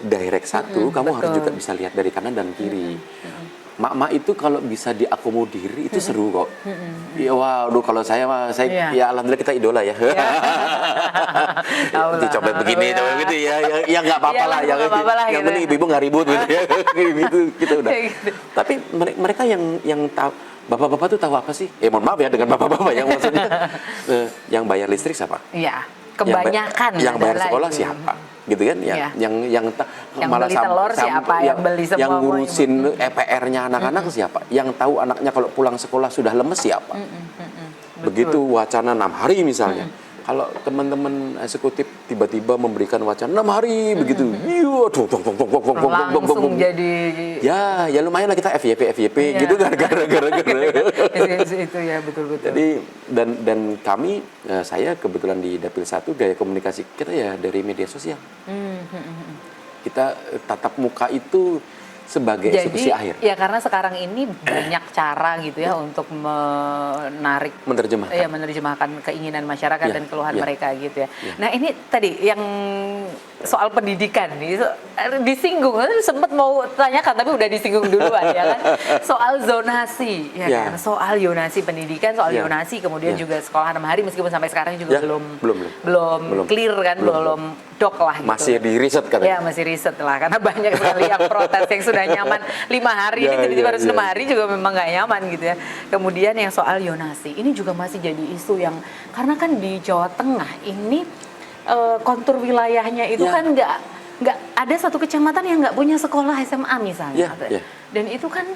direct satu, kamu harus juga bisa lihat dari kanan dan kiri. Mak-mak itu kalau bisa diakomodir itu seru kok. Ya waduh, kalau saya ya alhamdulillah kita idola ya. Dicoba begini, coba begitu ya nggak apa-apa lah. Yang penting ibu-ibu nggak ribut gitu ya. Gitu kita udah. Tapi mereka yang tahu, bapak-bapak tuh tahu apa sih? Mohon maaf ya dengan bapak-bapak yang maksudnya yang bayar listrik siapa? Iya, kebanyakan yang bayar sekolah itu. siapa? Gitu kan? Yang malah beli telur siapa, yang beli semua, yang ngurusin EPR-nya anak-anak siapa? Yang tahu anaknya kalau pulang sekolah sudah lemes siapa? Begitu wacana 6 hari misalnya. Kalau teman-teman eksekutif tiba-tiba memberikan wacana 6 hari begitu, langsung jadi ya lumayan lah kita FYP gitu gara-gara itu ya betul-betul. Jadi dan kami, saya kebetulan di Dapil 1 gaya komunikasi kita ya dari media sosial. Kita tatap muka itu sebagai eksekusi akhir. Ya karena sekarang ini banyak cara gitu ya untuk menerjemahkan keinginan masyarakat dan keluhan mereka gitu ya. Nah ini tadi yang soal pendidikan nih disinggung, sempat mau tanyakan tapi udah disinggung duluan ya kan. Soal zonasi ya kan, soal zonasi pendidikan, soal zonasi kemudian juga sekolah 6 hari meskipun sampai sekarang juga belum clear kan, belum dok lah gitu. Masih di riset katanya. Ya masih riset lah karena banyak sekali yang protes yang sudah nyaman 5 hari ini tiba-tiba harus 6 hari juga memang nggak nyaman gitu ya. Kemudian yang soal zonasi ini juga masih jadi isu yang karena kan di Jawa Tengah ini kontur wilayahnya itu kan nggak ada satu kecamatan yang nggak punya sekolah SMA misalnya. Dan itu kan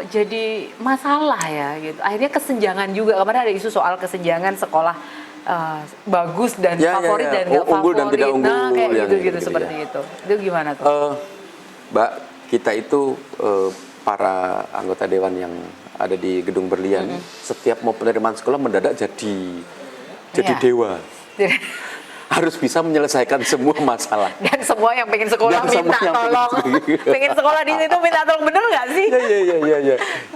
jadi masalah ya gitu. Akhirnya kesenjangan juga, kemarin ada isu soal kesenjangan sekolah bagus dan favorit dan nggak favorit, unggul dan tidak unggul, nah kayak gitu gitu seperti ya. itu gimana tuh? Mbak, kita itu para anggota dewan yang ada di Gedung Berlian, setiap mau penerimaan sekolah mendadak jadi dewa. Harus bisa menyelesaikan semua masalah. Dan semua yang pengen sekolah minta tolong. Pengen sekolah di situ minta tolong, bener nggak sih?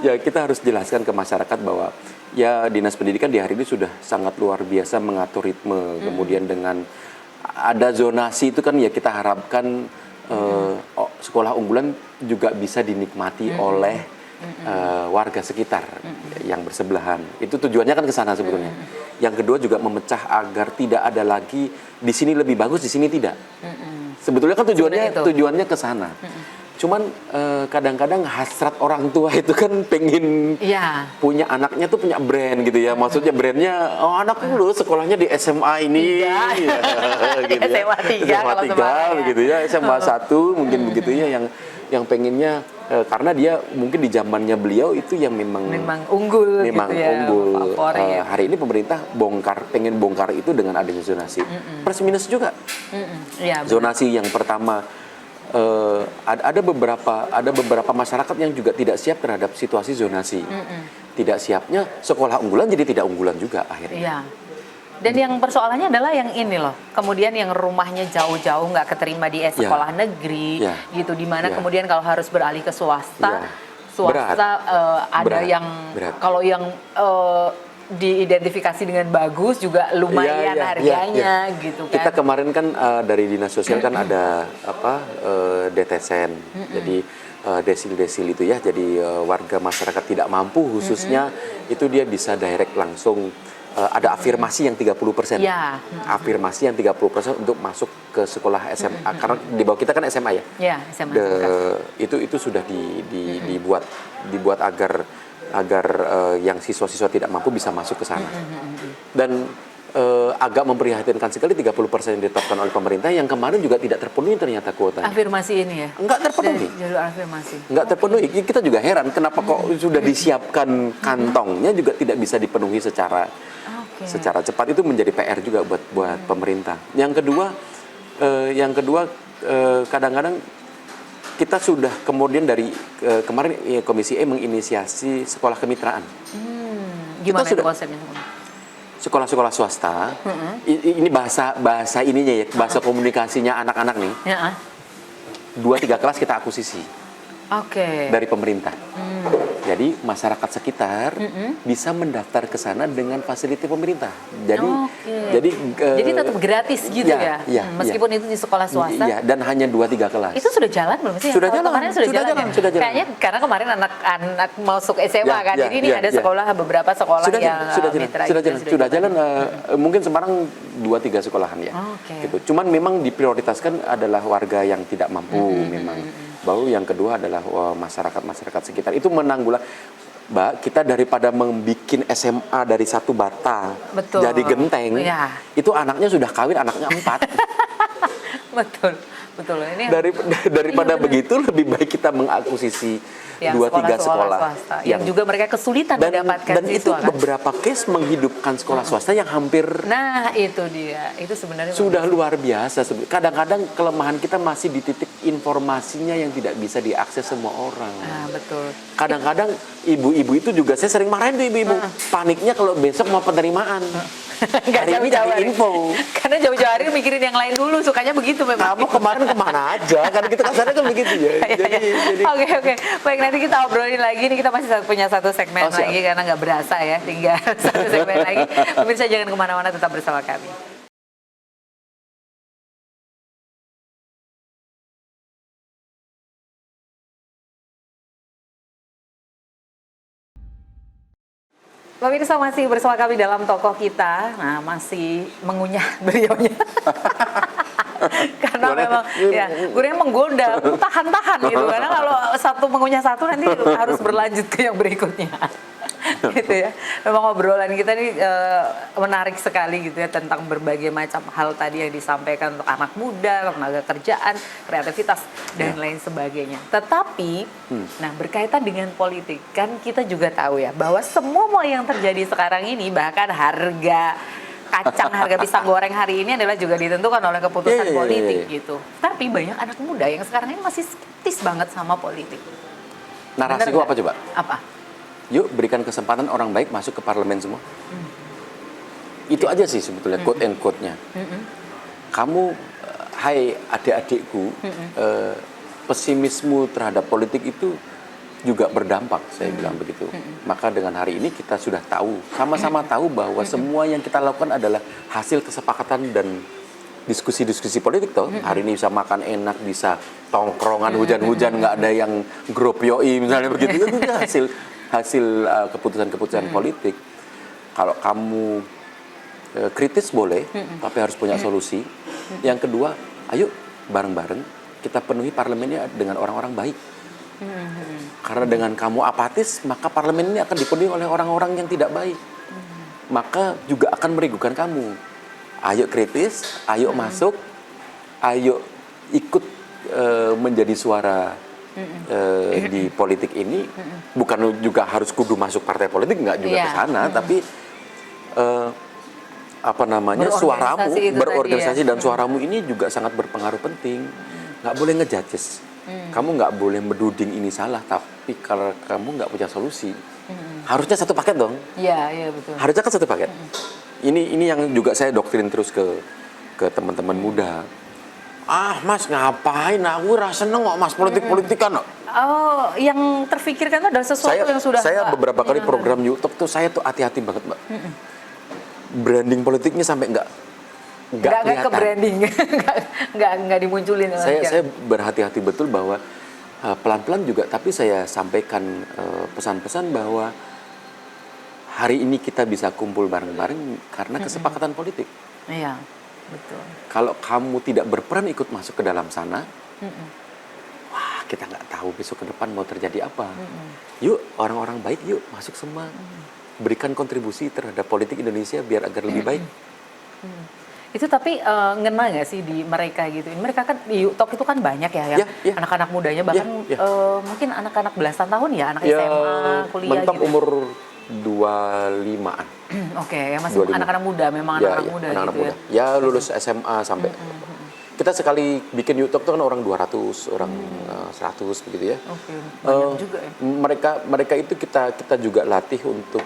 Ya, kita harus jelaskan ke masyarakat bahwa ya Dinas Pendidikan di hari ini sudah sangat luar biasa mengatur ritme. Kemudian dengan ada zonasi itu kan ya kita harapkan sekolah unggulan juga bisa dinikmati oleh warga sekitar yang bersebelahan. Itu tujuannya kan ke sana sebetulnya. Yang kedua juga memecah agar tidak ada lagi di sini lebih bagus, di sini tidak. Sebetulnya kan tujuannya ke sana. Cuman kadang-kadang hasrat orang tua itu kan pengen punya anaknya tuh punya brand gitu ya. Maksudnya brandnya, anakku loh sekolahnya di SMA ini. Gitu SMA 3 begitu ya, SMA 1 mungkin begitu ya yang pengennya karena dia mungkin di zamannya beliau itu yang memang unggul memang gitu ya, unggul. favorit. Hari ini pemerintah pengen bongkar itu dengan adanya zonasi. Plus minus juga. Zonasi yang pertama ada beberapa masyarakat yang juga tidak siap terhadap situasi zonasi. Tidak siapnya sekolah unggulan jadi tidak unggulan juga akhirnya. Dan yang persoalannya adalah yang ini loh, kemudian yang rumahnya jauh-jauh nggak keterima di sekolah negeri gitu, dimana kemudian kalau harus beralih ke swasta ada yang kalau yang diidentifikasi dengan bagus juga lumayan harganya gitu kan. Kita kemarin kan dari Dinas Sosial kan ada DTSen, jadi desil-desil itu ya, jadi warga masyarakat tidak mampu khususnya itu dia bisa direct langsung. Ada afirmasi yang 30%. Afirmasi yang 30% untuk masuk ke sekolah SMA. Karena di bawah kita kan SMA ya. SMA. Itu sudah dibuat agar agar yang siswa-siswa tidak mampu bisa masuk ke sana. Dan agak memprihatinkan sekali 30% yang ditetapkan oleh pemerintah yang kemarin juga tidak terpenuhi ternyata kuotanya. Afirmasi ini ya? Enggak terpenuhi. Jalur afirmasi. Enggak terpenuhi. Kita juga heran kenapa kok sudah disiapkan kantongnya juga tidak bisa dipenuhi secara cepat. Itu menjadi PR juga buat pemerintah. Yang kedua kadang-kadang kita sudah kemudian dari kemarin Komisi E menginisiasi sekolah kemitraan. Gimana kita itu konsepnya? Sekolah-sekolah swasta, ini bahasa ininya ya, bahasa komunikasinya anak-anak nih. 2-3 kelas kita akuisisi dari pemerintah. Jadi masyarakat sekitar bisa mendaftar ke sana dengan fasilitas pemerintah. Jadi tetap gratis gitu ya? Meskipun itu di sekolah swasta? Iya, dan hanya 2-3 kelas. Itu sudah jalan belum sih? Sudah jalan. Kemarin sudah jalan. Kayaknya karena kemarin anak masuk SMA kan, jadi ini ada beberapa sekolah yang mitra. Sudah jalan. Mungkin Semarang 2-3 sekolahan ya. Gitu. Cuman memang diprioritaskan adalah warga yang tidak mampu memang. Baru yang kedua adalah masyarakat sekitar. Itu menanggulang, Mbak, kita daripada membuat SMA dari satu bata jadi genteng, itu anaknya sudah kawin, anaknya 4. Betul. Ini daripada begitu lebih baik kita mengakuisisi 2-3 sekolah yang juga mereka kesulitan mendapatkan dan itu siswa, kan? beberapa case menghidupkan sekolah swasta yang hampir itu dia. Itu sebenarnya sudah luar biasa. Kadang-kadang kelemahan kita masih di titik informasinya yang tidak bisa diakses semua orang. Betul. Kadang-kadang ibu-ibu itu juga, saya sering marahin tuh ibu-ibu, paniknya kalau besok mau penerimaan. Nggak jauh-jauh hari. Info. Karena jauh-jauh hari mikirin yang lain dulu, sukanya begitu memang. Kamu kemarin kemana aja? Karena kita kesana kan begitu ya. Jadi Oke. Baik, nanti kita obrolin lagi. Ini kita masih punya satu segmen lagi karena nggak berasa ya. Tinggal satu segmen lagi. Pemirsa jangan kemana-mana, tetap bersama kami. Pemirsa masih bersama kami dalam tokoh kita. Nah, masih mengunyah beliaunya. Karena memang gurunya menggoda, tahan-tahan gitu. Karena kalau satu mengunyah satu nanti harus berlanjut ke yang berikutnya. Gitu ya. Memang obrolan kita ini menarik sekali gitu ya, tentang berbagai macam hal tadi yang disampaikan untuk anak muda, tenaga kerjaan, kreativitas dan lain sebagainya. Tetapi nah, berkaitan dengan politik, kan kita juga tahu ya bahwa semua yang terjadi sekarang ini, bahkan harga kacang, harga pisang goreng hari ini adalah juga ditentukan oleh keputusan politik gitu. Tapi banyak anak muda yang sekarang ini masih skeptis banget sama politik. narasi gua apa coba? Apa? Yuk berikan kesempatan orang baik masuk ke parlemen semua. Itu aja sih sebetulnya quote and quote-nya. Kamu, hai adik-adikku, pesimismu terhadap politik itu juga berdampak, saya bilang begitu. Maka dengan hari ini kita sudah tahu, sama-sama tahu bahwa semua yang kita lakukan adalah hasil kesepakatan dan diskusi-diskusi politik toh. Hari ini bisa makan enak, bisa tongkrongan hujan-hujan, nggak ada yang gropyoi misalnya begitu. Itu hasil keputusan-keputusan politik. Kalau kamu kritis boleh, tapi harus punya solusi. Yang kedua, ayo bareng-bareng kita penuhi parlemennya dengan orang-orang baik. Karena dengan kamu apatis, maka parlemen ini akan dipenuhi oleh orang-orang yang tidak baik. Maka juga akan merigukan kamu. Ayo kritis, ayo masuk, ayo ikut menjadi suara di politik ini. Bukan juga harus kudu masuk partai politik, nggak juga ke sana, tapi suaramu berorganisasi dan suaramu ini juga sangat berpengaruh penting. Nggak boleh ngejudges. Kamu nggak boleh menuding ini salah, tapi kalau kamu nggak punya solusi, harusnya satu paket dong. Iya betul. Harusnya kan satu paket. Ini yang juga saya doktrin terus ke teman-teman muda. Mas ngapain? Aku rasa seneng kok mas politik-politikan. Oh, yang terfikirkan itu adalah sesuatu yang sudah. Saya beberapa kali program YouTube tuh saya tuh hati-hati banget, Mbak. Branding politiknya sampai nggak ke branding, nggak dimunculin. Saya berhati-hati betul bahwa pelan-pelan juga, tapi saya sampaikan pesan-pesan bahwa hari ini kita bisa kumpul bareng-bareng karena kesepakatan politik. kita nggak tahu besok ke depan mau terjadi apa. Yuk orang-orang baik yuk masuk semua, berikan kontribusi terhadap politik Indonesia biar agar lebih baik. Itu tapi ngena nggak sih di mereka gitu? Mereka kan di Yutok itu kan banyak ya, yang anak-anak mudanya, bahkan mungkin anak-anak belasan tahun ya, anak SMA, kuliah mentok gitu. umur 25-an. Oke, ya masih 25. anak-anak muda, memang anak-anak muda anak-anak gitu muda. Ya lulus SMA sampai. Kita sekali bikin YouTube tuh kan orang 200, orang 100 begitu ya. Oke, banyak juga ya. Mereka itu kita juga latih untuk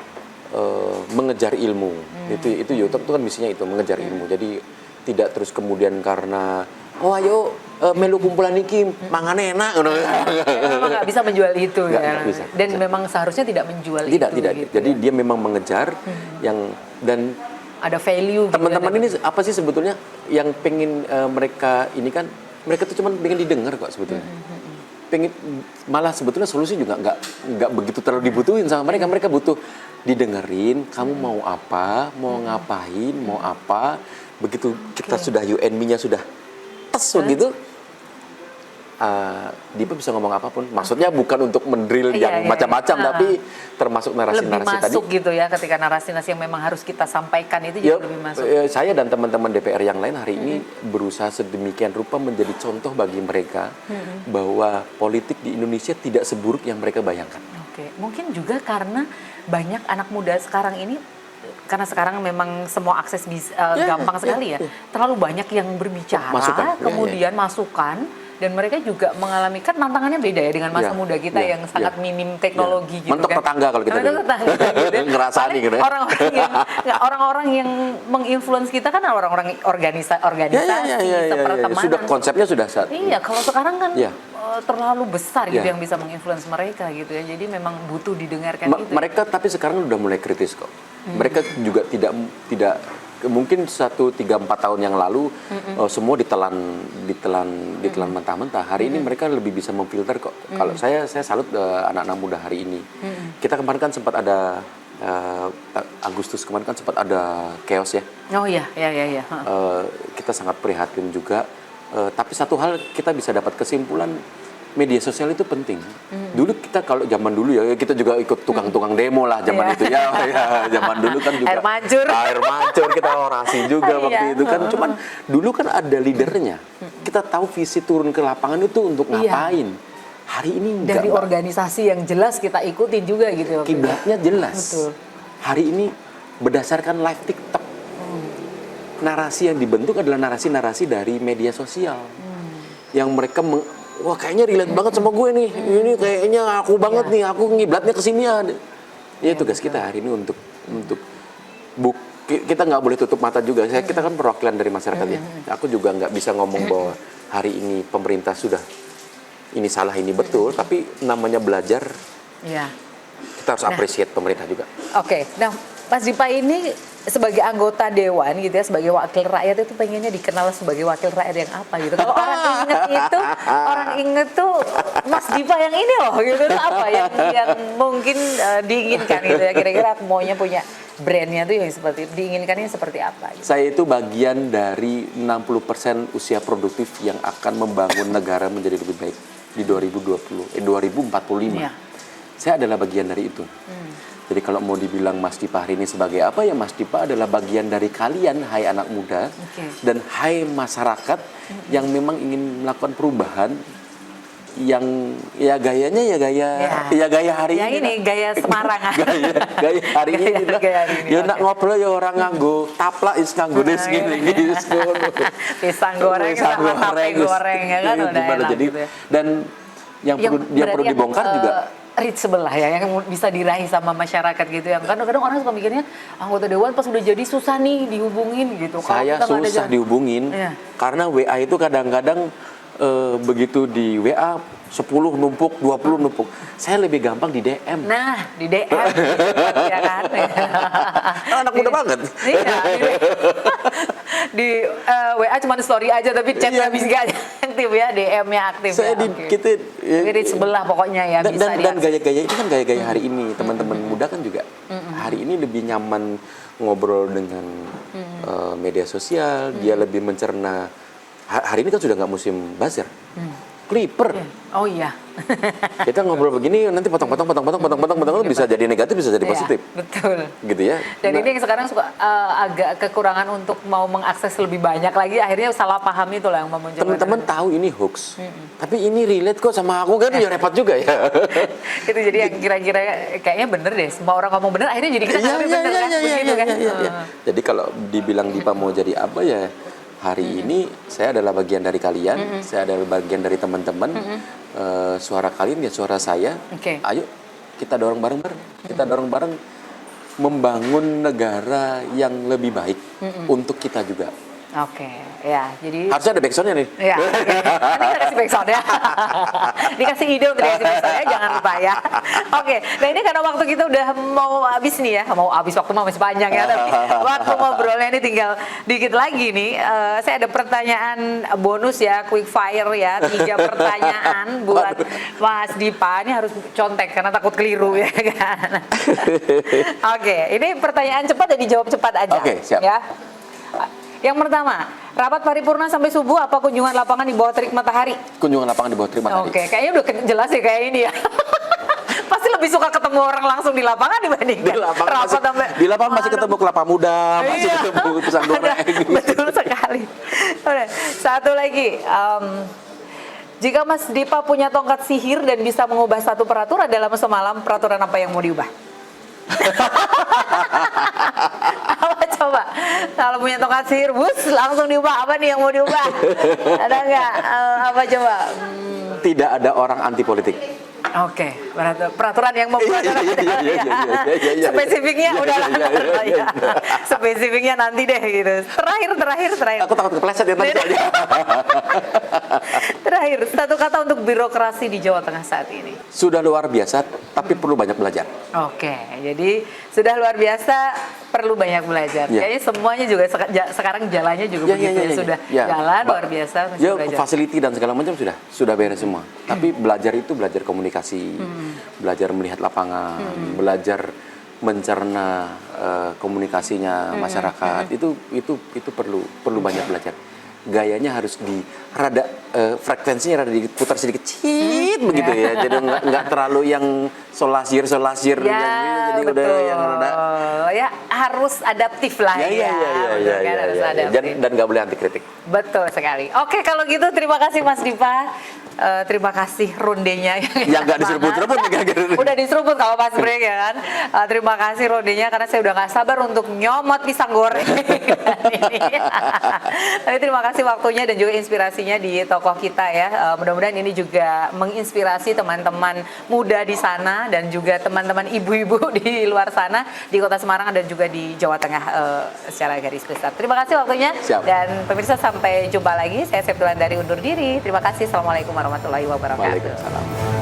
mengejar ilmu. Itu YouTube tuh kan misinya itu, mengejar ilmu. Jadi tidak terus kemudian karena ayo melu kumpulan iki mangane enak. Memang nggak bisa menjual itu Nggak bisa. Dan memang seharusnya tidak menjual itu. Tidak. Gitu, Jadi dia memang mengejar yang dan ada value. teman-teman ini apa sih sebetulnya yang pengen mereka ini kan, mereka tuh cuma pengen didengar kok sebetulnya. Pengen, malah sebetulnya solusi juga nggak begitu terlalu dibutuhin sama mereka. Mereka butuh didengerin, kamu mau apa, mau ngapain, mau apa. Begitu kita sudah UNB-nya sudah tes begitu, Dipa bisa ngomong apapun. Maksudnya bukan untuk mendrill yang macam-macam, tapi termasuk narasi-narasi lebih tadi. masuk gitu ya, ketika narasi-narasi yang memang harus kita sampaikan itu juga lebih masuk. Saya dan teman-teman DPR yang lain hari ini berusaha sedemikian rupa menjadi contoh bagi mereka bahwa politik di Indonesia tidak seburuk yang mereka bayangkan. Oke, mungkin juga karena banyak anak muda sekarang ini, karena sekarang memang semua akses gampang sekali ya. Terlalu banyak yang berbicara, kemudian masukan, dan mereka juga mengalami, kan tantangannya beda ya dengan masa muda kita yang sangat minim teknologi gitu mentok kan. tetangga kalau kita mentok tetangga gitu. Ngerasani gitu ya. Orang-orang yang menginfluence kita kan organisasi, sepertemanan. Sudah konsepnya sudah saat. Iya, kalau sekarang kan terlalu besar gitu yang bisa menginfluence mereka gitu ya. Jadi memang butuh didengarkan gitu. Mereka tapi sekarang udah mulai kritis kok. Mereka juga tidak mungkin 3-4 tahun yang lalu semua ditelan mentah-mentah. Hari ini mereka lebih bisa memfilter kok. Kalau saya salut anak-anak muda hari ini. Kita kemarin kan sempat ada Agustus kemarin kan sempat ada chaos ya. Oh iya. Kita sangat prihatin juga. Tapi satu hal kita bisa dapat kesimpulan, media sosial itu penting. Dulu kita kalau zaman dulu ya kita juga ikut tukang-tukang demo lah zaman itu ya. Zaman dulu kan juga air mancur kita orasi juga waktu itu kan. Cuman dulu kan ada leadernya. Kita tahu visi turun ke lapangan itu untuk ngapain. Hari ini enggak. Dari organisasi yang jelas kita ikutin juga gitu. Kiblatnya jelas. Betul. Hari ini berdasarkan live TikTok. Narasi yang dibentuk adalah narasi-narasi dari media sosial. Yang mereka wah kayaknya relate banget sama gue nih. Ini kayaknya aku banget nih, aku ngiblatnya ke sini ya. Ya tugas kita hari ini untuk kita nggak boleh tutup mata juga. Kita kan perwakilan dari masyarakat ya. Aku juga nggak bisa ngomong bahwa hari ini pemerintah sudah ini salah ini betul, tapi namanya belajar. Kita harus appreciate pemerintah juga. Oke. Nah, Mas Dipa ini sebagai anggota dewan gitu ya, sebagai wakil rakyat itu pengennya dikenal sebagai wakil rakyat yang apa gitu. Kalau orang inget tuh Mas Dipa yang ini loh gitu, itu apa yang mungkin diinginkan gitu ya, kira-kira aku maunya punya brandnya tuh yang seperti diinginkannya seperti apa gitu. Saya itu bagian dari 60% usia produktif yang akan membangun negara menjadi lebih baik di 2045. Saya adalah bagian dari itu. Jadi kalau mau dibilang Mas Dipa hari ini sebagai apa ya, Mas Dipa adalah bagian dari kalian, hai anak muda, dan hai masyarakat yang memang ingin melakukan perubahan yang ya gayanya ya gaya hari yang ini gaya Semarang. gaya hari ini. Ya nak ngobrol ya orang nganggo taplak is nganggo des gini. Pisang goreng sama tape goreng ya kan udah enak jadi gitu ya. Dan yang perlu dibongkar juga reach sebelah ya, yang bisa diraih sama masyarakat gitu ya. Kadang-kadang orang suka mikirnya anggota dewan pas udah jadi susah nih dihubungin gitu. Saya susah dihubungin karena WA itu kadang-kadang begitu di WA 10 numpuk, 20 numpuk. Saya lebih gampang di DM. Nah, di DM ya kan. Anak muda banget. Iya, di WA cuma story aja tapi chat habis gak aktif ya, DM-nya aktif. Saya kita di sebelah pokoknya ya bisa. Dan gaya-gaya ini kan gaya-gaya hari ini. Teman-teman muda kan juga hari ini lebih nyaman ngobrol dengan media sosial, dia lebih mencerna. Hari ini kan sudah nggak musim buzzer. Clipper. Oh iya. Kita ngobrol begini nanti potong bisa jadi negatif bisa jadi Iya, positif. betul. Gitu ya. Dan Nah, ini yang sekarang suka agak kekurangan untuk mau mengakses lebih banyak lagi, akhirnya salah paham itu lah yang memunculkan. teman-teman tahu ini hoax. Tapi ini relate kok sama aku kan ya repot juga ya. Itu jadi yang kira-kira kayaknya bener deh, semua orang ngomong bener akhirnya jadi kita nggak bener kan, begitu kan. Jadi kalau dibilang Dipa mau jadi apa ya, hari ini saya adalah bagian dari kalian, saya adalah bagian dari teman-teman. Suara kalian ya suara saya. Oke. Ayo kita dorong bareng-bareng. Kita dorong bareng membangun negara yang lebih baik untuk kita juga. Oke, ya, jadi Harusnya ada backsoundnya nih. ya, oke. Nanti kita kasih backsound ya. Dikasih ide untuk dikasih backsound ya, jangan lupa ya. Oke, nah ini karena waktu kita udah mau habis nih ya, mau habis waktu masih panjang ya, tapi waktu ngobrolnya ini tinggal dikit lagi nih. Saya ada pertanyaan bonus ya, quick fire ya, 3 pertanyaan buat Mas Dipa. Ini harus contek karena takut keliru ya kan. Oke, ini pertanyaan cepat dan dijawab cepat aja. Oke, siap. Ya. Yang pertama, rapat paripurna sampai subuh apa kunjungan lapangan di bawah terik matahari? Kunjungan lapangan di bawah terik matahari. Oke, kayaknya udah jelas ya kayak ini ya. Pasti lebih suka ketemu orang langsung di lapangan dibandingkan Di lapangan rapat di lapangan masih ketemu kelapa muda, masih Iya. ketemu pisang goreng. Betul sekali. Oke, satu lagi. Jika Mas Dipa punya tongkat sihir dan bisa mengubah satu peraturan dalam semalam, peraturan apa yang mau diubah? Apa coba? Kalau punya tongkat sihir, bus langsung diubah. Apa nih yang mau diubah? Ada nggak? Apa coba? Tidak ada orang anti politik. Oke, peraturan yang membuat Iya, iya. spesifiknya Iya, udah iya, iya, iya, iya. spesifiknya nanti deh gitu. Terakhir. Aku takut kepleset ya tadi. Terakhir, satu kata untuk birokrasi di Jawa Tengah saat ini. Sudah luar biasa, tapi perlu banyak belajar. Oke, jadi sudah luar biasa, perlu banyak belajar. Ya. Kayaknya semuanya juga sekarang jalannya juga begitu sudah jalan luar biasa. Ya, belajar. facility dan segala macam sudah beres semua. Tapi belajar itu belajar komunikasi, belajar melihat lapangan, belajar mencerna komunikasinya masyarakat. Itu perlu banyak belajar. Gayanya harus frekuensinya rada diputar sedikit begitu ya, jadi nggak terlalu yang solasir Ya, jadi betul. udah yang rada Ya harus adaptif lah betul kan, harus adaptif. dan nggak boleh anti kritik. Betul sekali. Oke, kalau gitu terima kasih Mas Dipa. Terima kasih rundenya Yang nggak diseruput-seruput nih, udah diseruput kalau pas break ya kan. Terima kasih rundenya karena saya udah nggak sabar untuk nyomot pisang goreng. Tapi terima kasih waktunya dan juga inspirasinya di tokoh kita ya. Mudah-mudahan ini juga menginspirasi teman-teman muda di sana dan juga teman-teman ibu-ibu di luar sana di Kota Semarang dan juga di Jawa Tengah secara garis besar. Terima kasih waktunya. Siap. Dan pemirsa sampai jumpa lagi. Saya Septulan dari undur diri. Terima kasih. Assalamualaikum warahmatullahi wabarakatuh. Waalaikumsalam.